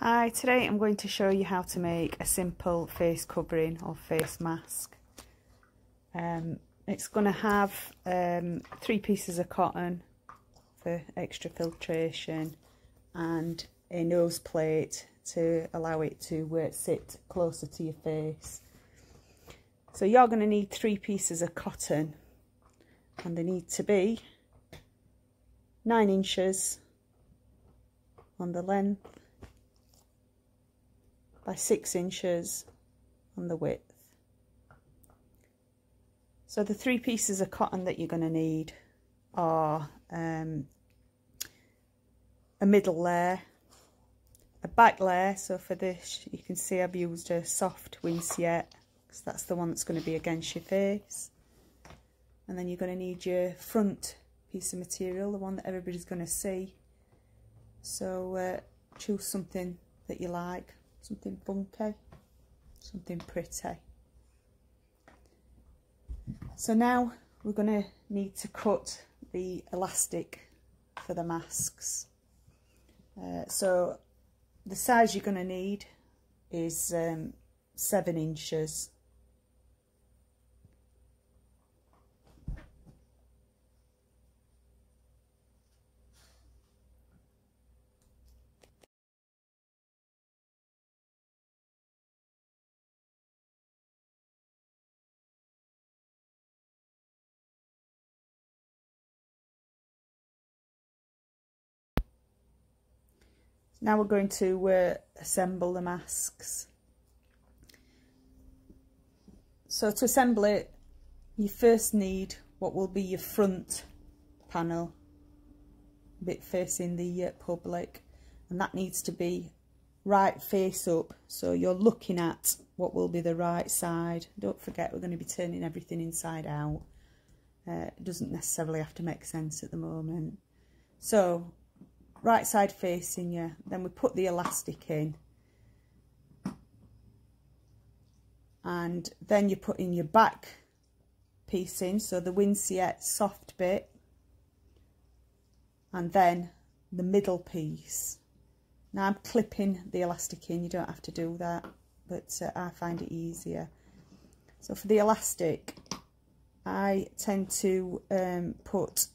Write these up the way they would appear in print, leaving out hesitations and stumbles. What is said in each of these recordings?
Hi, today I'm going to show you how to make a simple face covering or face mask. It's going to have 3 pieces of cotton for extra filtration and a nose plate to allow it to sit closer to your face. So you're going to need 3 pieces of cotton and they need to be 9 inches on the length by 6 inches on the width. So the 3 pieces of cotton that you're going to need are a middle layer, a back layer. So for this you can see I've used a soft Windsiette because that's the one that's going to be against your face. And then you're going to need your front piece of material, the one that everybody's going to see. So choose something that you like. Something funky, something pretty. So now we're going to need to cut the elastic for the masks. So the size you're going to need is 7 inches. Now we're going to assemble the masks. So to assemble it, you first need what will be your front panel, a bit facing the public, and that needs to be right face up, so you're looking at what will be the right side. Don't forget we're going to be turning everything inside out. It doesn't necessarily have to make sense at the moment. So right side facing you, then we put the elastic in, and then you put in your back piece in, so the Windsiette soft bit, and then the middle piece. Now I'm clipping the elastic in, you don't have to do that, but I find it easier. So for the elastic, I tend to put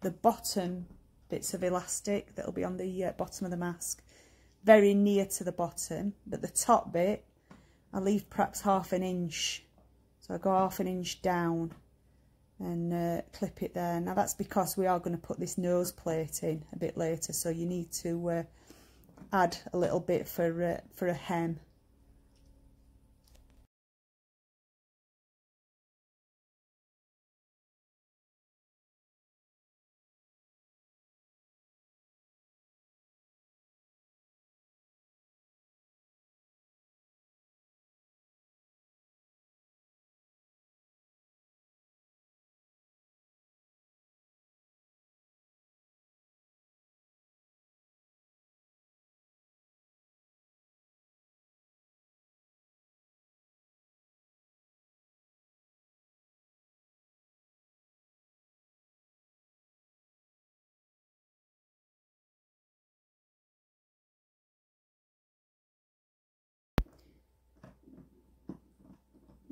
the bottom bits of elastic that'll be on the bottom of the mask very near to the bottom, but the top bit I leave perhaps ½ an inch, so I go ½ an inch down and clip it there. Now that's because we are going to put this nose plate in a bit later, so you need to add a little bit for a hem.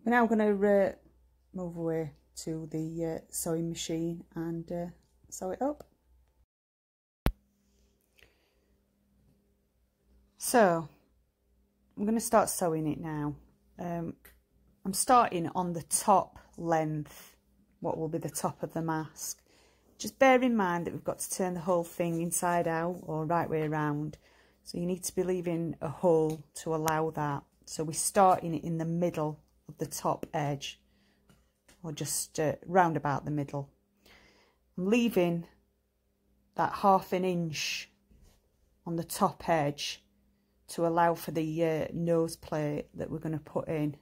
We're now going to move away to the sewing machine and sew it up. So I'm going to start sewing it now. I'm starting on the top length, what will be the top of the mask. Just bear in mind that we've got to turn the whole thing inside out or right way around, so you need to be leaving a hole to allow that. So we're starting it in the middle of the top edge, or just round about the middle. I'm leaving that ½ an inch on the top edge to allow for the nose plate that we're going to put in.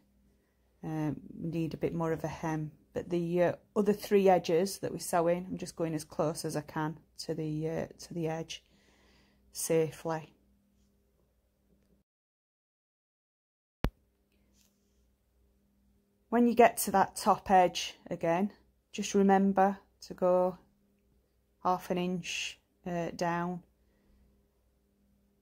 We need a bit more of a hem, but the other 3 edges that we're sewing, I'm just going as close as I can to the edge safely. When you get to that top edge again, just remember to go ½ an inch down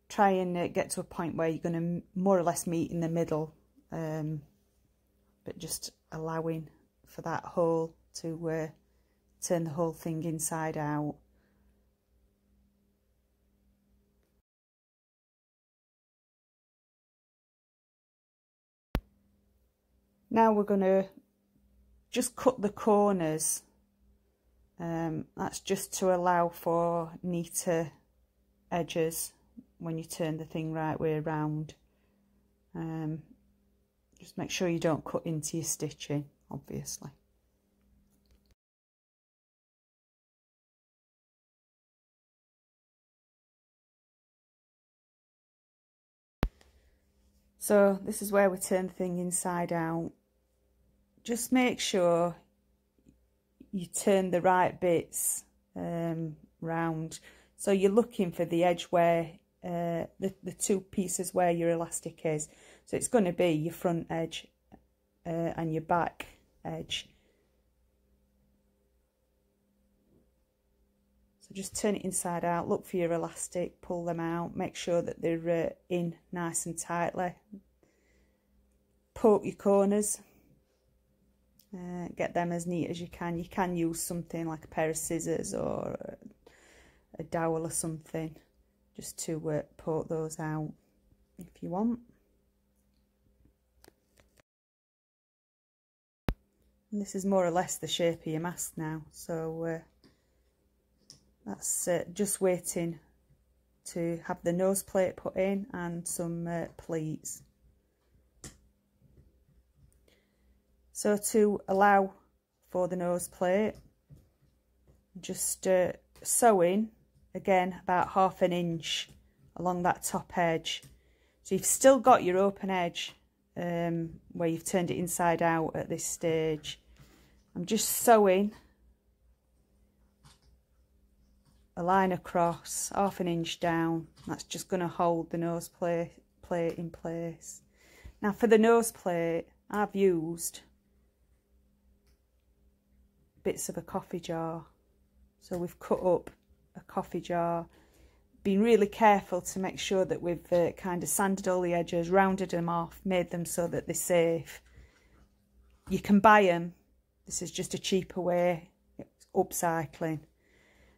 try and get to a point where you're going to more or less meet in the middle, but just allowing for that hole to turn the whole thing inside out. Now we're going to just cut the corners. That's just to allow for neater edges when you turn the thing right way around. Just make sure you don't cut into your stitching, obviously. So this is where we turn the thing inside out. Just make sure you turn the right bits round. So you're looking for the edge where the two pieces where your elastic is. So it's going to be your front edge and your back edge. So just turn it inside out, look for your elastic, pull them out, make sure that they're in nice and tightly. Poke your corners. Get them as neat as you can. You can use something like a pair of scissors or a dowel or something just to poke those out if you want. And this is more or less the shape of your mask now, so that's just waiting to have the nose plate put in and some pleats. So to allow for the nose plate, just sew in again about 1/2 inch along that top edge. So you've still got your open edge where you've turned it inside out at this stage. I'm just sewing a line across 1/2 inch down. That's just going to hold the nose plate in place. Now for the nose plate, I've used bits of a coffee jar. So we've cut up a coffee jar, been really careful to make sure that we've kind of sanded all the edges, rounded them off, made them so that they're safe. You can buy them. This is just a cheaper way, it's upcycling.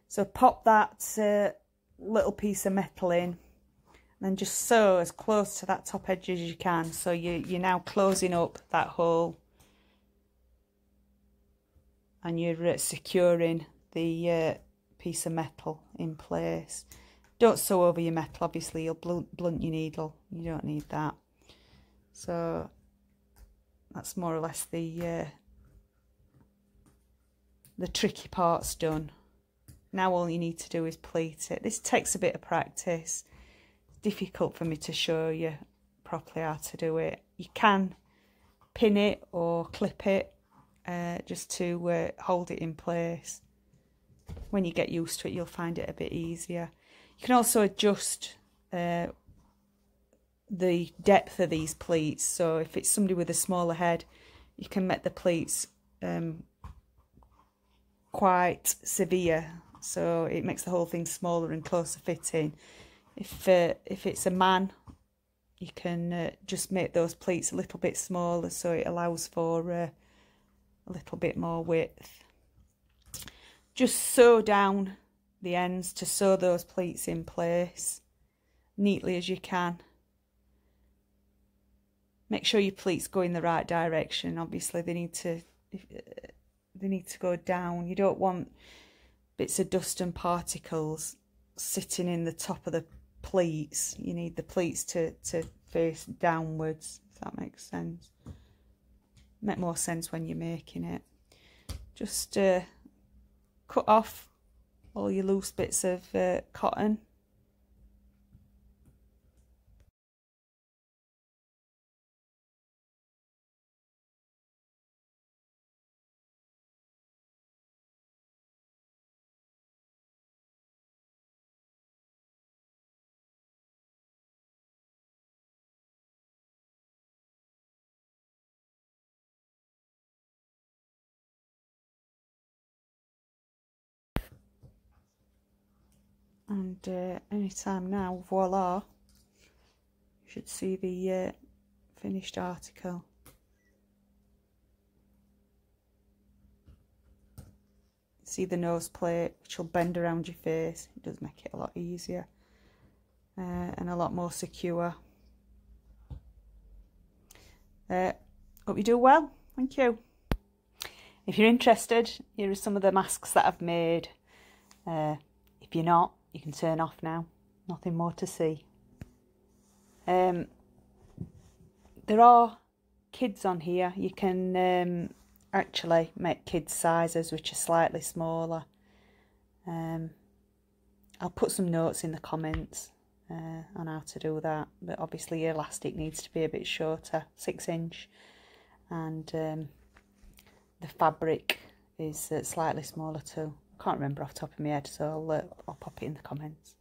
So pop that little piece of metal in and then just sew as close to that top edge as you can. So you're now closing up that hole and you're securing the piece of metal in place. Don't sew over your metal, obviously you'll blunt your needle. You don't need that. So that's more or less the tricky part's done. Now all you need to do is pleat it. This takes a bit of practice. It's difficult for me to show you properly how to do it. You can pin it or clip it just to hold it in place. When you get used to it, you'll find it a bit easier. You can also adjust the depth of these pleats. So if it's somebody with a smaller head, you can make the pleats quite severe, so it makes the whole thing smaller and closer fitting. If it's a man, you can just make those pleats a little bit smaller, so it allows for a little bit more width. Just sew down the ends to sew those pleats in place neatly as you can. Make sure your pleats go in the right direction. Obviously they need to go down. You don't want bits of dust and particles sitting in the top of the pleats. You need the pleats to face downwards, if that makes sense. Make more sense when you're making it. Just cut off all your loose bits of cotton. And anytime now, voila, should see the finished article. See the nose plate, which will bend around your face. It does make it a lot easier and a lot more secure. Hope you do well. Thank you. If you're interested, here are some of the masks that I've made. If you're not, you can turn off now. Nothing more to see. There are kids on here. You can actually make kids sizes which are slightly smaller. I'll put some notes in the comments on how to do that, but obviously your elastic needs to be a bit shorter, 6-inch, and the fabric is slightly smaller too. Can't remember off the top of my head, so I'll pop it in the comments.